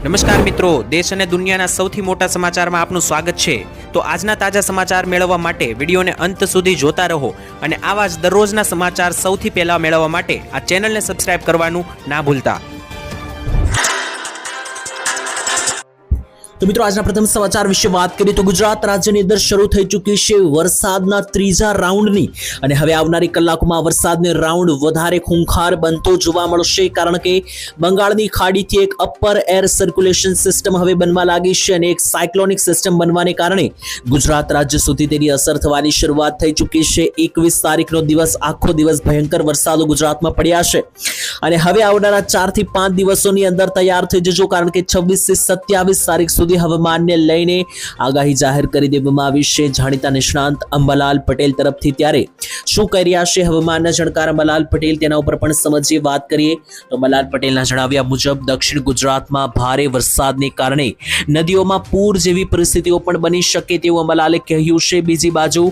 નમસ્કાર મિત્રો, દેશ અને દુનિયાના સૌથી મોટા સમાચારમાં આપનું સ્વાગત છે। તો આજના તાજા સમાચાર મેળવવા માટે વિડીયોને અંત સુધી જોતા રહો અને આવા જ દરરોજના સમાચાર સૌથી પહેલા મેળવવા માટે આ ચેનલને સબસ્ક્રાઇબ કરવાનું ના ભૂલતા। तो मित्रों, आज प्रथम समाचार विषय बात करिए तो गुजरात राज्यની અંદર શરૂ થઈ ચૂકી છે વરસાદના ત્રીજા રાઉન્ડની અને હવે આવનારી કલાકોમાં વરસાદનો રાઉન્ડ વધારે ખૂંખાર બનતો જોવા મળશે, કારણ કે બંગાળની ખાડીથી એક અપર એર સર્ક્યુલેશન સિસ્ટમ હવે બનવા લાગી છે અને એક સાયક્લોનિક સિસ્ટમ બનવાને કારણે ગુજરાત રાજ્ય સુધી તેની અસર થવાની શરૂઆત થઈ ચૂકી છે। 21 તારીખનો દિવસ આખો દિવસ ભયંકર વરસાદો ગુજરાતમાં પડ્યા છે અને હવે આવનારા 4 થી 5 દિવસોની અંદર તૈયાર થઈ જજો, કારણ કે 26 થી 27 તારીખ સુધી હવામાનને લઈને આગાહી જાહેર કરી દેવામાં આવી છે જાણીતા નિષ્ણાંત અંબાલાલ પટેલ તરફથી। ત્યારે શું કહી રહ્યા છે હવામાનના જાણકાર અંબાલાલ પટેલ, તેના ઉપર પણ સમજીએ, વાત કરીએ તો અંબાલાલ પટેલના જણાવ્યા મુજબ દક્ષિણ ગુજરાતમાં ભારે વરસાદને કારણે નદીઓમાં પૂર જેવી પરિસ્થિતિઓ પણ બની શકે તેવું અંબાલાલે કહ્યું છે। બીજી બાજુ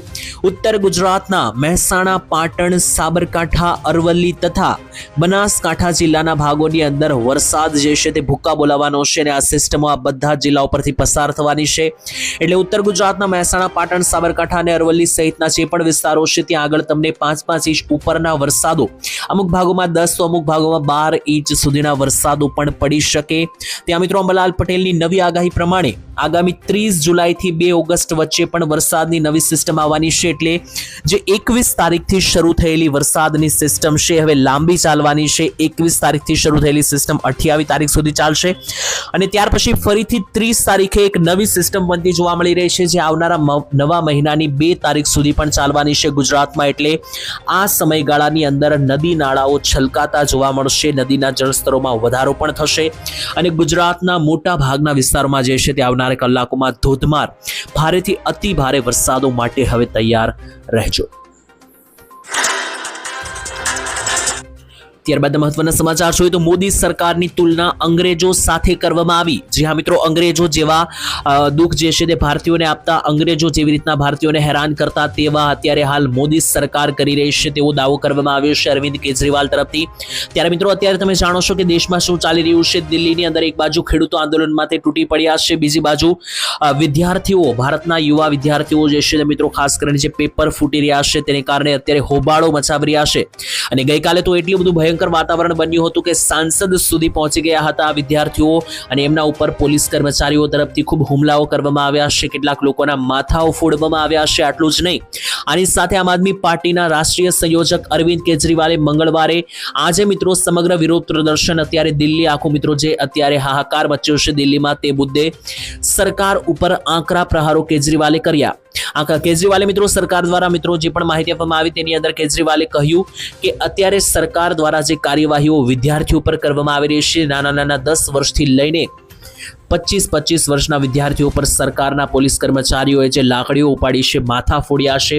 ઉત્તર ગુજરાતના મહેસાણા, પાટણ, સાબરકાંઠા, અરવલ્લી તથા બનાસકાંઠા જિલ્લાના ભાગોની અંદર વરસાદ જે છે તે ભૂક્કા બોલાવવાનો છે અને આ સિસ્ટમો આ બધા જિલ્લાઓ પરથી પસાર થવાની છે। એટલે ઉત્તર ગુજરાતના મહેસાણા, પાટણ, સાબરકાંઠા અને અરવલ્લી સહિતના જે પણ વિસ્તારો છે ત્યાં આગળ તમને 5-5 ઇંચ ઉપરના વરસાદો, અમુક ભાગોમાં 10 તો અમુક ભાગોમાં 12 ઇંચ સુધીના વરસાદો પણ પડી શકે। ત્યાં મિત્રો અંબાલાલ પટેલની નવી આગાહી પ્રમાણે આગામી 30 જુલાઈથી 2 ઓગસ્ટ વચ્ચે પણ વરસાદની નવી સિસ્ટમ આવવાની છે। એટલે જે 21 તારીખથી શરૂ થયેલી વરસાદની સિસ્ટમ છે હવે લાંબી ચાલવાની છે। 21 તારીખથી શરૂ થયેલી સિસ્ટમ 28 તારીખ સુધી ચાલશે અને ત્યાર પછી ફરીથી 30 તારીખે એક નવી સિસ્ટમ બનતી જોવા મળી રહી છે, જે આવનારા નવા મહિનાની 2 તારીખ સુધી પણ ચાલવાની છે ગુજરાતમાં। એટલે આ સમયગાળાની અંદર નદી નાળાઓ છલકાતા જોવા મળશે, નદીના જળસ્તરોમાં વધારો પણ થશે અને ગુજરાતના મોટા ભાગના વિસ્તારોમાં જે છે તે આવનારા કલાકોમાં ધોધમાર ભારેથી અતિ ભારે વરસાદો માટે હવે તૈયાર રહેજો। ત્યારબાદ મહત્વના સમાચાર જોઈએ તો મોદી સરકારની તુલના અંગ્રેજો સાથે કરવામાં આવી। જી હા મિત્રો, અંગ્રેજો જેવા દુઃખ જે છે તે ભારતીયોને આપતા, અંગ્રેજો જેવી રીતના ભારતીયોને હેરાન કરતા તેવા અત્યારે હાલ મોદી સરકાર કરી રહી છે તેવો દાવો કરવામાં આવ્યો છે અરવિંદ કેજરીવાલ તરફથી। ત્યારે મિત્રો અત્યારે તમે જાણો છો કે દેશમાં શું ચાલી રહ્યું છે। દિલ્હીની અંદર એક બાજુ ખેડૂતો આંદોલનમાં તે તૂટી પડ્યા છે, બીજી બાજુ વિદ્યાર્થીઓ, ભારતના યુવા વિદ્યાર્થીઓ જે છે મિત્રો ખાસ કરીને જે પેપર ફૂટી રહ્યા છે તેને કારણે અત્યારે હોબાળો મચાવી રહ્યા છે અને ગઈકાલે તો એટલું બધું ભયંકર વાતાવરણ બન્યું હતું કે સાંસદ સુધી પહોંચી ગયા હતા વિદ્યાર્થીઓ અને એમના ઉપર પોલીસ કર્મચારીઓ તરફથી ખૂબ હુમલાઓ કરવામાં આવ્યા છે, કેટલાક લોકોના માથાઓ ફોડવામાં આવ્યા છે। આટલું જ નહીં, આની સાથે આમ આદમી પાર્ટીના રાષ્ટ્રીય સંયોજક અરવિંદ કેજરીવાલે મંગળવારે આજે મિત્રો સમગ્ર વિરોધ પ્રદર્શન અત્યારે દિલ્હી આખું મિત્રો જે અત્યારે હાહાકાર મચ્યો છે દિલ્હીમાં, તે મુદ્દે સરકાર ઉપર આકરા પ્રહારો કેજરીવાલે કર્યા। કેજરીવાલે મિત્રો સરકાર દ્વારા મિત્રો જે પણ માહિતી આપવામાં આવી તેની અંદર કેજરીવાલે કહ્યું કે અત્યારે સરકાર દ્વારા જે કાર્યવાહીઓ વિદ્યાર્થીઓ પર કરવામાં આવી રહી છે, નાના 10 વર્ષથી લઈને 25 વર્ષના વિદ્યાર્થીઓ પર સરકારના પોલીસ કર્મચારીઓએ જે લાકડીઓ ઉપાડી છે, માથા ફોડ્યા છે,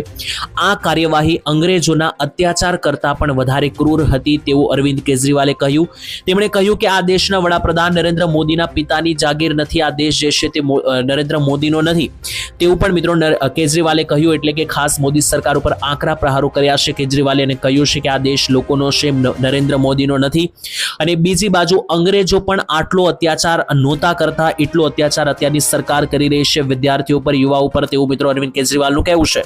આ કાર્યવાહી અંગ્રેજોના અત્યાચાર કરતાં પણ વધારે ક્રૂર હતી તેવું અરવિંદ કેજરીવાલે કહ્યું। તેમણે કહ્યું કે આ દેશના વડાપ્રધાન નરેન્દ્ર મોદીના પિતાની જાગીર નથી, આ દેશ જે છે તે નરેન્દ્ર મોદીનો નથી તેવું પણ મિત્રો કેજરીવાલે કહ્યું। એટલે કે ખાસ મોદી સરકાર ઉપર આકરા પ્રહારો કર્યા છે કેજરીવાલે અને કહ્યું છે કે આ દેશ લોકોનો છે, નરેન્દ્ર મોદીનો નથી। અને બીજી બાજુ અંગ્રેજો પણ આટલો અત્યાચાર નહોતા કરતા, એટલો અત્યાચાર અત્યારની સરકાર કરી રહી છે વિદ્યાર્થીઓ પર, યુવાઓ પર, તેવું મિત્રો અરવિંદ કેજરીવાલનું કહેવું છે।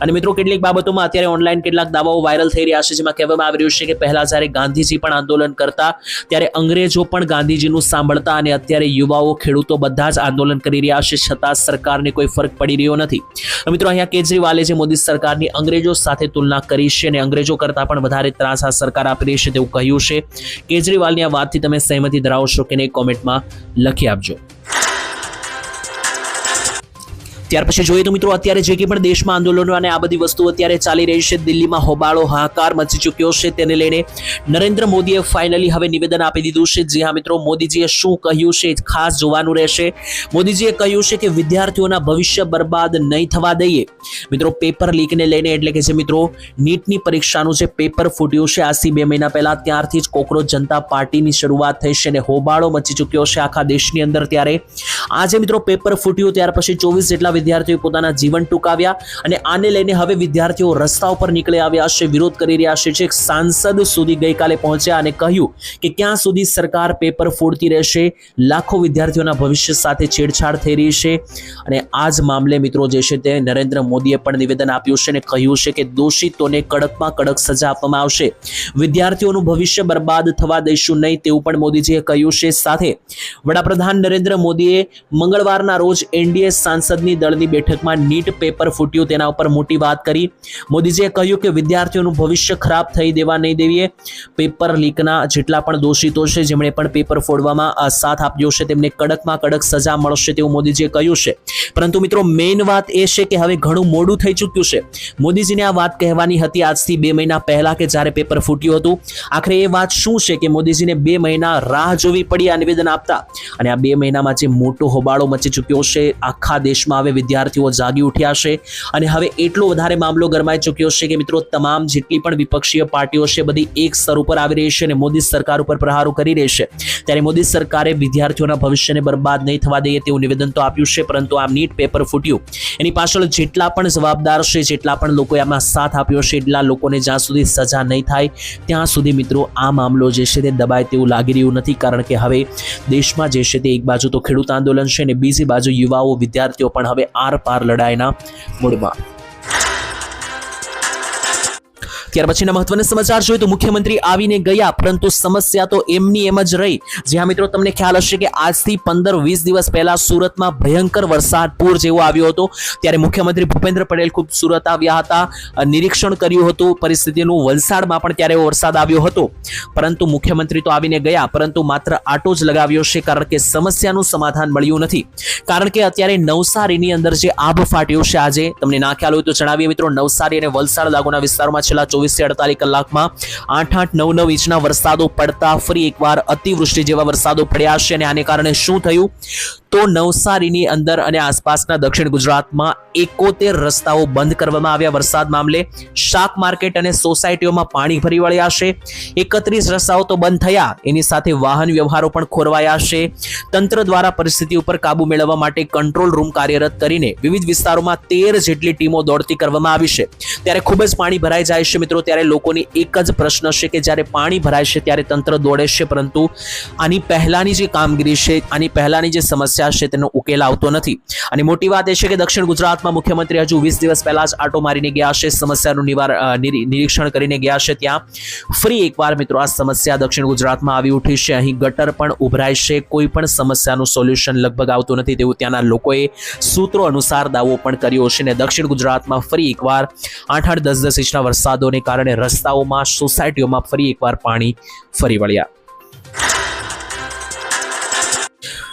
અને મિત્રો કેટલીક બાબતોમાં અત્યારે ઓનલાઈન કેટલાક દાવાઓ વાયરલ થઈ રહ્યા છે, જેમાં કહેવામાં આવી રહ્યું છે કે પહેલા જ્યારે ગાંધીજી પણ આંદોલન કરતા ત્યારે અંગ્રેજો પણ ગાંધીજીનું સાંભળતા અને અત્યારે યુવાઓ, ખેડૂતો બધા જ આંદોલન કરી રહ્યા છે, છતાં સરકારને કોઈ ફરક પડી રહ્યો નથી। મિત્રો અહીંયા કેજરીવાલે જે મોદી સરકારની અંગ્રેજો સાથે તુલના કરી છે અને અંગ્રેજો કરતાં પણ વધારે ત્રાસ આ સરકાર આપી રહી છે તેવું કહ્યું છે। કેજરીવાલની આ વાતથી તમે સહેમતિ ધરાવશો કે નહીં, કોમેન્ટમાં લખી આપજો। ત્યાર પછી જોઈએ તો મિત્રો અત્યારે જે કે પણ દેશમાં આંદોલનો અને આ બધી વસ્તુઓ અત્યારે ચાલી રહી છે, દિલ્હીમાં હોબાળો હાહાકાર મચી ચૂક્યો છે, તેને લઈને નરેન્દ્ર મોદીએ ફાઇનલી હવે નિવેદન આપી દીધું છે। જી હા મિત્રો, મોદીજીએ શું કહ્યું છે ખાસ જોવાનું રહેશે। મોદીજીએ કહ્યું છે કે વિદ્યાર્થીઓના ભવિષ્ય બરબાદ નહીં થવા દઈએ। મિત્રો પેપર લીકને લઈને, એટલે કે જે મિત્રો નીટની પરીક્ષાનું જે પેપર ફૂટ્યું છે આજથી 2 મહિના પહેલા, ત્યારથી જ કોકરોચ જનતા પાર્ટીની શરૂઆત થઈ છે અને હોબાળો મચી ચૂક્યો છે આખા દેશની અંદર। ત્યારે આજે મિત્રો પેપર ફૂટ્યું ત્યાર પછી 24 જેટલા વિદ્યાર્થીઓએ પોતાના જીવન ટૂંકાવ્યા અને આને લઈને હવે વિદ્યાર્થીઓ રસ્તા ઉપર નીકળી આવ્યા છે, વિરોધ કરી રહ્યા છે. છેક સાંસદ સુધી ગઈકાલે પહોંચ્યા અને કહ્યું કે ક્યાં સુધી સરકાર પેપર ફોડતી રહેશે, લાખો વિદ્યાર્થીઓના ભવિષ્ય સાથે છેડછાડ થઈ રહી છે. અને આ જ મામલે મિત્રો જે છે તે નરેન્દ્ર મોદીએ પણ નિવેદન આપ્યું છે અને કહ્યું છે કે દોષિતોને કડકમાં કડક સજા આપવામાં આવશે, વિદ્યાર્થીઓનું ભવિષ્ય બરબાદ થવા દઈશું નહીં, તેવું પણ મોદીજીએ કહ્યું છે. સાથે વડાપ્રધાન નરેન્દ્ર મોદીએ મંગળવારના રોજ એનડીએ સાંસદની દળની બેઠકમાં નીટ પેપર ફૂટ્યું તેના ઉપર મોટી વાત કરી. મોદીજીએ કહ્યું કે વિદ્યાર્થીઓનું ભવિષ્ય ખરાબ થઈ દેવા નહીં દેવીએ. પેપર લીકના જેટલા પણ દોષિતો છે, જેમણે પણ પેપર ફોડવામાં સાથ આપ્યો છે, તેમને કડકમાં કડક સજા મળશે તેવું મોદીજીએ કહ્યું છે. પરંતુ મિત્રો મેઇન વાત એ છે કે હવે ઘણું મોડું થઈ ચૂક્યું છે. મોદીજીને આ વાત કહેવાની હતી આજથી 2 મહિના પહેલા કે જ્યારે પેપર ફૂટ્યું હતું. આખરે એ વાત શું છે કે મોદીજીને 2 મહિના રાહ જોવી પડી આ નિવેદન આપતા. અને આ 2 મહિનામાં જે મોટો હોબાળો મચી ચૂક્યો છે, આખા દેશમાં હવે વિદ્યાર્થીઓ જાગી ઉઠ્યા છે અને હવે એટલો વધારે મામલો ગરમાઈ ચૂક્યો છે કે મિત્રો તમામ જેટલી પણ વિપક્ષીય પાર્ટીઓ છે બધી એક સ્તર ઉપર આવી રહી છે અને મોદી સરકાર ઉપર પ્રહારો કરી રહી છે. ત્યારે મોદી સરકારે વિદ્યાર્થીઓના ભવિષ્યને બરબાદ નહીં થવા દઈએ તેવું નિવેદન તો આપ્યું છે, પરંતુ આ નીટ પેપર ફૂટ્યું એની પાછળ જેટલા પણ જવાબદાર છે, જેટલા પણ લોકોએ આમાં સાથ આપ્યો છે, એટલા લોકોને જ્યાં સુધી સજા નહીં થાય ત્યાં સુધી મિત્રો આ મામલો જે છે તે દબાય તેવું લાગી રહ્યું નથી. કારણ કે હવે દેશમાં જે છે તે એક બાજુ તો ખેડૂત આંદોલન છે અને બીજી બાજુ યુવાઓ વિદ્યાર્થીઓ પણ હવે આર પાર લડાઈના મૂડમાં. ત્યાર પછીના મહત્વના સમાચાર જોઈએ તો મુખ્યમંત્રી આવીને ગયા પરંતુ સમસ્યા તો એમની એમ જ રહી. જ્યાં મિત્રો તમને ખ્યાલ હશે કે આજથી 15-20 દિવસ પહેલા સુરતમાં ભયંકર વરસાદ પૂર જેવો આવ્યો હતો. ત્યારે મુખ્યમંત્રી ભૂપેન્દ્ર પટેલ ખૂબ સુરત આવ્યા હતા, નિરીક્ષણ કર્યું હતું પરિસ્થિતિનું. વલસાડમાં પણ ત્યારે વરસાદ આવ્યો હતો, પરંતુ મુખ્યમંત્રી તો આવીને ગયા પરંતુ માત્ર આટો જ લગાવ્યો છે, કારણ કે સમસ્યાનું સમાધાન મળ્યું નથી. કારણ કે અત્યારે નવસારીની અંદર જે આભ ફાટ્યું છે, આજે તમને ના ખ્યાલ હોય તો જણાવીએ મિત્રો, નવસારી અને વલસાડ લાગુના વિસ્તારોમાં છેલ્લા 24-48 કલાકમાં 8-8, 9-9 ઇંચના વરસાદો પડતા ફરી એકવાર અતિવૃષ્ટિ જેવા વરસાદો પડ્યા છે. અને આને કારણે શું થયું તો નવસારીની અંદર અને આસપાસના દક્ષિણ ગુજરાતમાં 71 રસ્તાઓ બંધ કરવામાં આવ્યા. વરસાદ મામલે શાક માર્કેટ અને સોસાયટીઓમાં પાણી ફરી વળ્યા છે. 31 રસ્તાઓ તો બંધ થયા, એની સાથે વાહન વ્યવહારો પણ ખોરવાયા છે. તંત્ર દ્વારા પરિસ્થિતિ ઉપર કાબુ મેળવવા માટે કંટ્રોલ રૂમ કાર્યરત કરીને વિવિધ વિસ્તારોમાં 13 જેટલી ટીમો દોડતી કરવામાં આવી છે. ત્યારે ખૂબ જ પાણી ભરાઈ જાય છે મિત્રો. ત્યારે લોકોની એક જ પ્રશ્ન છે કે જ્યારે પાણી ભરાય છે ત્યારે તંત્ર દોડે છે, પરંતુ આની પહેલાની જે કામગીરી છે, આની પહેલાની જે સમસ્યા છે તેનો ઉકેલ આવતો નથી. અને મોટી વાત એ છે કે દક્ષિણ ગુજરાતમાં મુખ્યમંત્રી હજુ 20 દિવસ પહેલા જ આટો મારીને ગયા છે, સમસ્યાનું નિરીક્ષણ કરીને ગયા છે. ત્યાં ફરી એકવાર મિત્રો આ સમસ્યા દક્ષિણ ગુજરાતમાં આવી ઉઠી છે. અહીં ગટર પણ ઉભરાય છે, કોઈ પણ સમસ્યાનું સોલ્યુશન લગભગ આવતું નથી તેવું ત્યાંના લોકોએ સૂત્રો અનુસાર દાવો પણ કર્યો છે. અને દક્ષિણ ગુજરાતમાં ફરી એકવાર 8-8, 10-10 ઇંચના વરસાદોને કારણે રસ્તાઓમાં, સોસાયટીઓમાં ફરી એકવાર પાણી ફરી વળ્યા.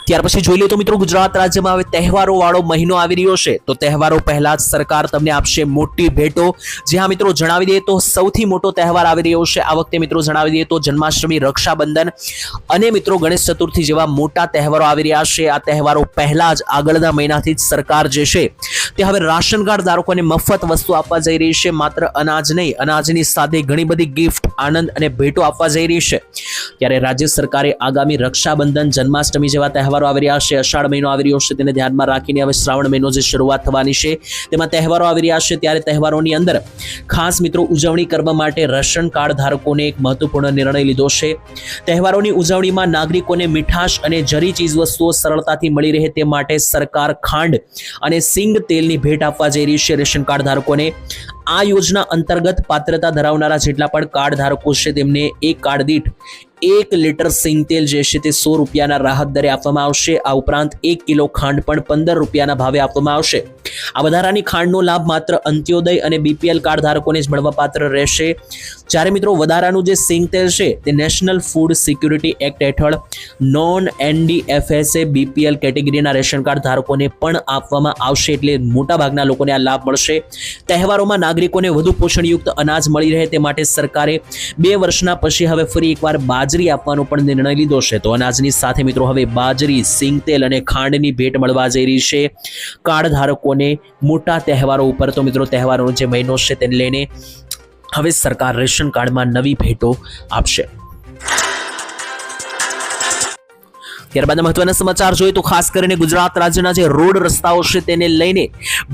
ત્યાર પછી જોઈ લો તો મિત્રો ગુજરાત રાજ્યમાં હવે તહેવારો વાળો મહિનો આવી રહ્યો છે. તો તહેવારો પહેલા જ સરકાર તમને આપશે મોટી ભેટો. જ્યાં મિત્રો જણાવી દઈએ તો સૌથી મોટો તહેવાર આવી રહ્યો છે આ વખતે મિત્રો. જણાવી દઈએ તો જન્માષ્ટમી, રક્ષાબંધન અને મિત્રો ગણેશ ચતુર્થી જેવા મોટા તહેવારો આવી રહ્યા છે. આ તહેવારો પહેલા જ આગળના મહિનાથી જ સરકાર જે છે તે હવે રાશન કાર્ડ ધારકોને મફત વસ્તુ આપવા જઈ રહી છે. માત્ર અનાજ નહીં, અનાજની સાથે ઘણી બધી ગિફ્ટ, આનંદ અને ભેટો આપવા જઈ રહી છે. ત્યારે રાજ્ય સરકારે આગામી રક્ષાબંધન, જન્માષ્ટમી જેવા તહેવારો આવી રહ્યા છે, અષાઢ મહિનો આવી રહ્યો છે, તેને ધ્યાનમાં રાખીને હવે શ્રાવણ મહિનો જે શરૂઆત થવાની છે તેમાં તહેવારો આવી રહ્યા છે. ત્યારે તહેવારોની અંદર ખાસ મિત્રો ઉજવણી કરવા માટે રાશન કાર્ડ ધારકોને એક મહત્વપૂર્ણ નિર્ણય લીધો છે. તહેવારોની ઉજવણીમાં નાગરિકોને મીઠાશ અને જરી ચીજ વસ્તુઓ સરળતાથી મળી રહે તે માટે સરકાર ખાંડ અને સિંગ તેલની ભેટ આપવા જઈ રહી છે રેશન કાર્ડ ધારકોને. આ યોજના અંતર્ગત પાત્રતા ધરાવનારા જેટલા પણ કાર્ડ ધારકો છે તેમને એક કાર્ડ દીઠ 1 લીટર સિંગ તેલ જે છે તે 100 રૂપિયાના રાહત દરે આપવામાં આવશે. આ ઉપરાંત 1 કિલો ખાંડ પણ 15 રૂપિયાના ભાવે આપવામાં આવશે. આ વધારાની ખાંડનો લાભ માત્ર અંત્યોદય અને બીપીએલ કાર્ડ ધારકોને જ મળવાપાત્ર રહેશે. જ્યારે મિત્રો વધારાનું જે સિંગ તેલ છે તે નેશનલ ફૂડ સિક્યુરિટી એક્ટ હેઠળ નોન NDFSA BPL કેટેગરીના રેશન કાર્ડ ધારકોને પણ આપવામાં આવશે. એટલે મોટાભાગના લોકોને આ લાભ મળશે. તહેવારોમાં નાગરિકોને વધુ પોષણયુક્ત અનાજ મળી રહે તે માટે સરકારે 2 વર્ષના પછી હવે ફરી એકવાર બાજરી આપવાનો પણ નિર્ણય લીધો છે. તો અનાજની સાથે મિત્રો હવે બાજરી, સિંગ તેલ અને ખાંડની ભેટ મળવા જઈ રહી છે કાર્ડ ધારકોને મોટા તહેવારો ઉપર. તો મિત્રો તહેવારોનો જે મહિનો છે તેને લઈને હવે સરકાર રેશન કાર્ડમાં નવી ભેટો આપશે. ત્યારબાદ મહત્વના સમાચાર જોઈએ તો ખાસ કરીને ગુજરાત રાજ્યના જે રોડ રસ્તાઓ છે તેને લઈને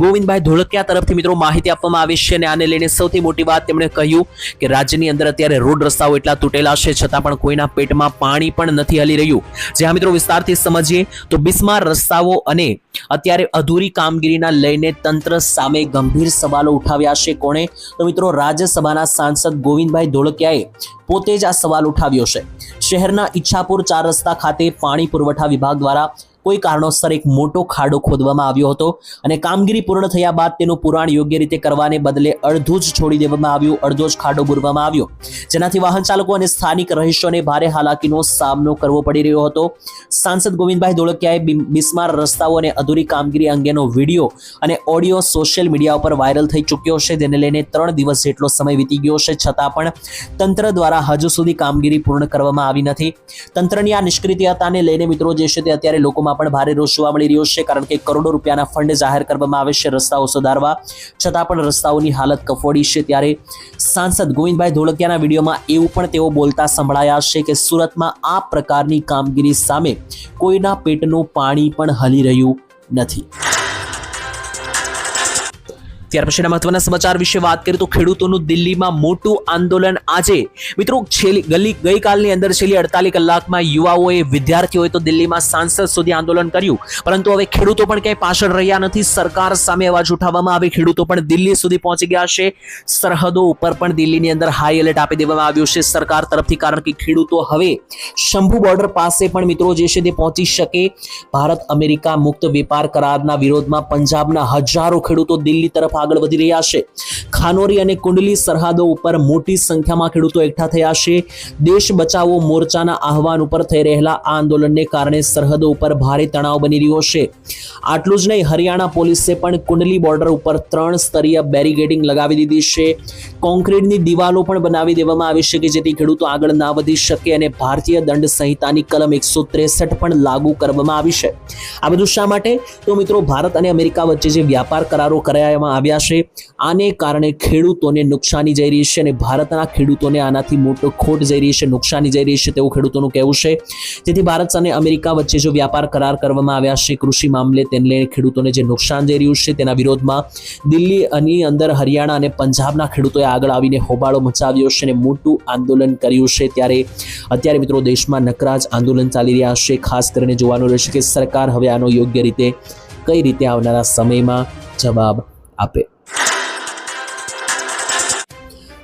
ગોવિંદભાઈ ધોળકિયા તરફથી મિત્રો માહિતી આપવામાં આવી છે અને આને લઈને સૌથી મોટી વાત તેમણે કહ્યું કે રાજ્યની અંદર અત્યારે રોડ રસ્તાઓ એટલા તૂટેલા છે છતાં પણ કોઈના પેટમાં પાણી પણ નથી હલી રહ્યું. જે મિત્રો વિસ્તારથી સમજીએ તો બિસ્માર રસ્તાઓ અને અત્યારે અધૂરી કામગીરીના લઈને તંત્ર સામે ગંભીર સવાલો ઉઠાવ્યા છે. કોણે? તો મિત્રો રાજ્યસભાના સાંસદ ગોવિંદભાઈ ધોળકિયાએ પોતે જ આ સવાલ ઉઠાવ્યો છે. શહેરના ઈચ્છાપુર 4 રસ્તા ખાતે પાણી પુરવઠા વિભાગ દ્વારા કોઈ કારણોસર એક મોટો ખાડો ખોદવામાં આવ્યો હતો અને કામગીરી પૂર્ણ થયા બાદ તેનું પુરાણ યોગ્ય રીતે કરવાને બદલે અડધું જ છોડી દેવામાં આવ્યું, અડધો જ ખાડો બુરવામાં આવ્યો, જેનાથી વાહન ચાલકો અને સ્થાનિક રહીશોને ભારે હાલાકીનો સામનો કરવો પડી રહ્યો હતો. સાંસદ ગોવિંદભાઈ ધોળકિયાએ બિસ્માર રસ્તાઓ અને અધૂરી કામગીરી અંગેનો વિડીયો અને ઓડિયો સોશિયલ મીડિયા ઉપર વાયરલ થઈ ચૂક્યો છે, જેને લઈને 3 દિવસ જેટલો સમય વીતી ગયો છે, છતાં પણ તંત્ર દ્વારા હજુ સુધી કામગીરી પૂર્ણ કરવામાં આવી નથી. તંત્રની આ નિષ્ક્રિયતાને લઈને મિત્રો જે છે તે અત્યારે લોકોમાં પણ ભારે રોષ જોવા મળી રહ્યો છે, કારણ કે કરોડો રૂપિયાના ફંડ જાહેર કરવામાં આવે છે રસ્તાઓ સુધારવા, છતાં પણ રસ્તાઓની હાલત કફોડી છે. ત્યારે સાંસદ ગોવિંદભાઈ ધોળકિયાના વિડીયોમાં એવું પણ તેઓ બોલતા સંભળાયા છે કે સુરતમાં આ પ્રકારની કામગીરી સામે કોઈના પેટનું પાણી પણ હલી રહ્યું નથી. ત્યાર પછીના મહત્વના સમાચાર વિશે વાત કરીએ તો ખેડૂતોનું દિલ્હીમાં મોટું આંદોલન આજે મિત્રો ગઈકાલની અંદર છેલ્લી 48 કલાકમાં યુવાઓએ વિદ્યાર્થીઓએ તો દિલ્હીમાં સાંસદ સુધી આંદોલન કર્યું, પરંતુ હવે ખેડૂતો પણ ક્યાંય પાછળ રહ્યા નથી. સરકાર સામે અવાજ ઉઠાવવામાં આવે, ખેડૂતો પણ દિલ્હી સુધી પહોંચી ગયા છે. સરહદો ઉપર પણ દિલ્હીની અંદર હાઈ એલર્ટ આપી દેવામાં આવ્યું છે સરકાર તરફથી, કારણ કે ખેડૂતો હવે શંભુ બોર્ડર પાસે પણ મિત્રો જે છે તે પહોંચી શકે. ભારત અમેરિકા મુક્ત વેપાર કરારના વિરોધમાં પંજાબના હજારો ખેડૂતો દિલ્હી તરફ આગળ વધી રહ્યા છે. ખાનોરી અને કુંડલી સરહદો ઉપર મોટી સંખ્યામાં ખેડૂતો એકઠા થયા છે. દેશ બચાવો મોરચાના આહવાન ઉપર થઈ રહેલા આ આંદોલનને કારણે સરહદો ઉપર ભારે તણાવ બની રહ્યો છે. આટલું જ નહીં, હરિયાણા પોલીસે પણ કુંડલી બોર્ડર ઉપર 3 સ્તરીય બેરિકેડિંગ લગાવી દીધી છે. કોન્ક્રીટની દિવાલો પણ બનાવી દેવામાં આવી છે કે જેથી ખેડૂતો આગળ ના વધી શકે, અને ભારતીય દંડ સંહિતાની કલમ 163 પણ લાગુ કરવામાં આવી છે. આ બધું શા માટે? તો મિત્રો ભારત અને અમેરિકા વચ્ચે જે વ્યાપાર કરારો કરાવવામાં આવ્યા છે, આને કારણે ખેડૂતોને નુકસાની જઈ રહી છે અને ભારતના ખેડૂતોને આનાથી મોટો ખોટ જઈ રહી છે, નુકસાની જઈ રહી છે તેવું ખેડૂતોનું કહેવું છે. જેથી ભારત અને અમેરિકા વચ્ચે જો વ્યાપાર કરાર કરવામાં આવ્યા છે કૃષિ મામલે, તેને લઈને ખેડૂતોને જે નુકસાન જઈ રહ્યું છે તેના વિરોધમાં દિલ્હીની અંદર હરિયાણા અને પંજાબના ખેડૂતોએ આગળ આવીને હોબાળો મચાવ્યો છે અને મોટું આંદોલન કર્યું છે. ત્યારે અત્યારે મિત્રો દેશમાં નકરા જ આંદોલન ચાલી રહ્યા છે. ખાસ કરીને જોવાનું રહેશે કે સરકાર હવે આનો યોગ્ય રીતે કઈ રીતે આવનારા સમયમાં જવાબ આપે.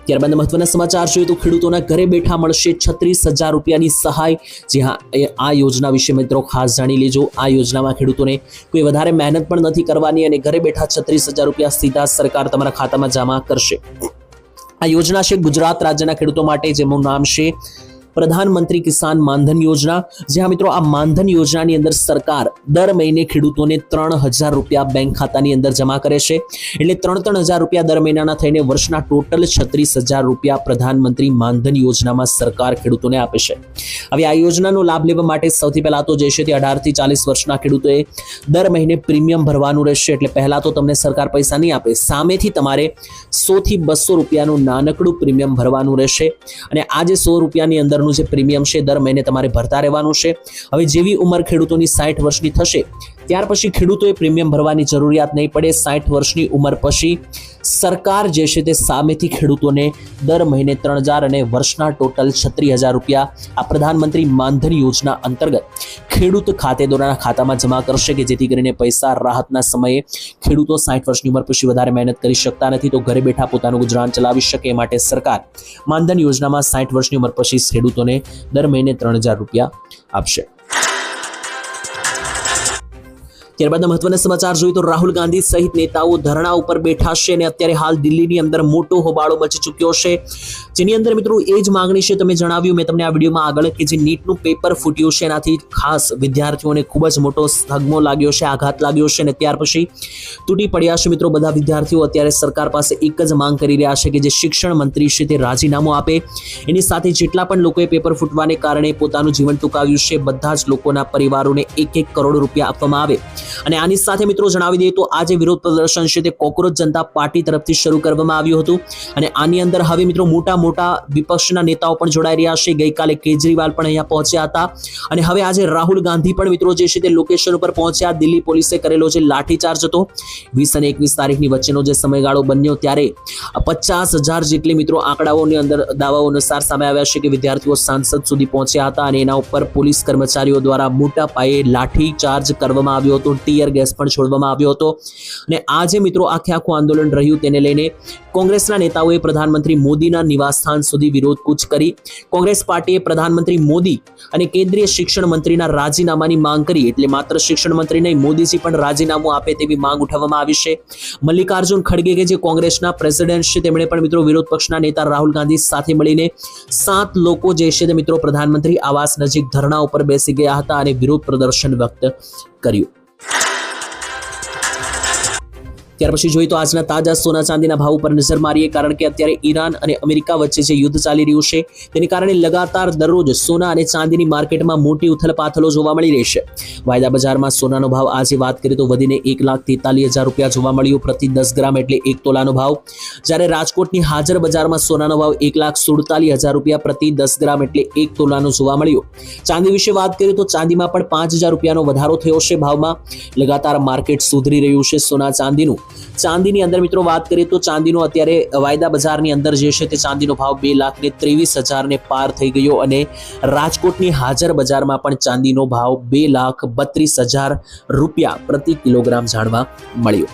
ત્યારબાદ મહત્વના સમાચાર જોઈએ તો ખેડૂતોના ઘરે બેઠા મળશે 36,000 રૂપિયાની સહાય. જી હા, આ યોજના વિશે મિત્રો ખાસ જાણી લેજો. આ યોજનામાં ખેડૂતોને કોઈ વધારે મહેનત પણ નથી કરવાની અને ઘરે બેઠા 36,000 રૂપિયા સીધા સરકાર તમારા ખાતામાં જમા કરશે. આ યોજના છે ગુજરાત રાજ્યના ખેડૂતો માટે, જેનું નામ છે પ્રધાનમંત્રી કિસાન માનધન યોજના. જ્યાં મિત્રો આ માનધન યોજનાની અંદર સરકાર દર મહિને ખેડૂતોને 3,000 રૂપિયા બેંક ખાતાની અંદર જમા કરે છે. એટલે 3,000 રૂપિયા દર મહિનાના થઈને વર્ષના ટોટલ 36,000 રૂપિયા પ્રધાનમંત્રી માનધન યોજનામાં સરકાર ખેડૂતોને આપે છે. હવે આ યોજનાનો લાભ લેવા માટે સૌથી પહેલા તો જે છે તે 18 થી 40 વર્ષના ખેડૂતોએ દર મહિને પ્રીમિયમ ભરવાનું રહેશે. એટલે પહેલા તો તમને સરકાર પૈસા નહીં આપે, સામેથી તમારે 100 થી 200 રૂપિયાનું નાનકડું પ્રીમિયમ ભરવાનું રહેશે. અને આ જે 100 રૂપિયાની અંદર જે પ્રીમિયમ છે દર મહિને તમારે ભરતા રહેવાનું છે. હવે જેવી ઉંમર ખેડૂતોની 60 વર્ષની થશે ત્યાર પછી ખેડૂતોએ પ્રીમિયમ ભરવાની જરૂરિયાત નહીં પડે. 60 વર્ષની ઉંમર પછી સરકાર જે છે તે સામેથી ખેડૂતોને દર મહિને 3,000 અને વર્ષના ટોટલ 36,000 રૂપિયા આ પ્રધાનમંત્રી માનધન યોજના અંતર્ગત ખેડૂત ખાતેદારોના ખાતામાં જમા કરશે, કે જેથી કરીને પૈસા રાહતના સમયે ખેડૂતો 60 વર્ષની ઉંમર પછી વધારે મહેનત કરી શકતા નથી, તો ઘરે બેઠા પોતાનું ગુજરાન ચલાવી શકે. એ માટે સરકાર માનધન યોજનામાં 60 વર્ષની ઉંમર પછી ખેડૂતોને દર મહિને 3,000 રૂપિયા આપશે. ત્યારબાદ મહત્વના સમાચાર જોઈએ તો રાહુલ ગાંધી સહિત નેતાઓ ધરણા ઉપર બેઠા છે અને અત્યારે હાલ દિલ્હીની અંદર મોટો હોબાળો મચી ચૂક્યો છે, જેની અંદર મિત્રો એ જ માંગણી છે. તમે જણાવ્યું મેં તમને આ વિડીયોમાં આગળ કે જે નીટનું પેપર ફૂટ્યું છે એનાથી ખાસ વિદ્યાર્થીઓને ખૂબ જ મોટો સદમો લાગ્યો છે, આઘાત લાગ્યો છે અને ત્યાર પછી તૂટી પડ્યા છે. મિત્રો બધા વિદ્યાર્થીઓ અત્યારે સરકાર પાસે એક જ માંગ કરી રહ્યા છે કે જે શિક્ષણ મંત્રી છે તે રાજીનામું આપે. એની સાથે જેટલા પણ લોકોએ પેપર ફૂટવાને કારણે પોતાનું જીવન ટૂંકાવ્યું છે બધા જ લોકોના પરિવારોને 1-1 કરોડ રૂપિયા આપવામાં આવે. અને આની સાથે મિત્રો જણાવી દઈએ તો આ જે વિરોધ પ્રદર્શન છે તે કોકરોચ જનતા પાર્ટી તરફથી શરૂ કરવામાં આવ્યું હતું અને આની અંદર હવે મિત્રો મોટા વિપક્ષના નેતાઓ પણ જોડાઈ રહ્યા છે. ગઈકાલે કેજરીવાલ પણ અહીંયા પહોંચ્યા હતા અને હવે આજે રાહુલ ગાંધી પણ મિત્રો જે છે તે લોકેશન ઉપર પહોંચ્યા. દિલ્હી પોલીસે કરેલો જે લાઠીચાર્જ હતો 20 અને 21 તારીખની વચ્ચેનો જે સમયગાળો બન્યો ત્યારે 50,000 જેટલી મિત્રો આંકડાઓની અંદર દાવાઓ અનુસાર સામે આવ્યા છે કે વિદ્યાર્થીઓ સાંસદ સુધી પહોંચ્યા હતા અને એના ઉપર પોલીસ કર્મચારીઓ દ્વારા મોટા પાયે લાઠીચાર્જ કરવામાં આવ્યો હતો, ટીયર ગેસ પણ છોડવામાં આવ્યો હતો અને આ જે મિત્રો આખું આંદોલન રહ્યું તેને લઈને કોંગ્રેસના નેતાઓએ પ્રધાનમંત્રી મોદીના નિવાસસ્થાન સુધી વિરોધ કૂચ કરી. કોંગ્રેસ પાર્ટીએ પ્રધાનમંત્રી મોદી અને કેન્દ્રીય શિક્ષણ મંત્રીના રાજીનામાની માંગ કરી. એટલે માત્ર શિક્ષણ મંત્રી નહીં, મોદીજી પણ રાજીનામું આપે તેવી માંગ ઉઠાવવામાં આવી છે. મલ્લિકાર્જુન ખડગે કે જે કોંગ્રેસના પ્રેસિડેન્ટ છે તેમણે પણ મિત્રો વિરોધ પક્ષના નેતા રાહુલ ગાંધી સાથે મળીને 7 લોકો જે છે તે મિત્રો પ્રધાનમંત્રી આવાસ નજીક ધરણા ઉપર બેસી ગયા હતા અને વિરોધ પ્રદર્શન વ્યક્ત કર્યું. ત્યાર પછી જોઈએ તો આજના તાજા સોના ચાંદીના ભાવ ઉપર નજર મારીએ, કારણ કે અત્યારે ઈરાન અને અમેરિકા વચ્ચે જે યુદ્ધ ચાલી રહ્યું છે તેની કારણે લગાતાર દરરોજ સોના અને ચાંદીની માર્કેટમાં મોટી ઉથલપાથલો જોવા મળી રહી છે. વાયદા બજારમાં સોનાનો ભાવ આજે વાત કરીએ તો વધીને 1,43,000 રૂપિયા જોવા મળ્યું પ્રતિ 10 ગ્રામ એટલે 1 તોલાનો ભાવ, જ્યારે રાજકોટની હાજર બજારમાં સોનાનો ભાવ 1,47,000 રૂપિયા પ્રતિ 10 ગ્રામ એટલે 1 તોલાનો જોવા મળ્યો. ચાંદી વિશે વાત કરીએ તો ચાંદીમાં પણ 5,000 રૂપિયાનો વધારો થયો છે ભાવમાં. લગાતાર માર્કેટ સુધરી રહ્યું છે સોના ચાંદીની અંદર મિત્રો વાત કરીએ તો ચાંદીનો અત્યારે વાયદા બજારની અંદર જે છે તે ચાંદીનો ભાવ 2,23,000 ને પાર થઈ ગયો અને રાજકોટની હાજર બજારમાં પણ ચાંદીનો ભાવ 2,32,000 રૂપિયા પ્રતિ કિલોગ્રામ જાણવા મળ્યો.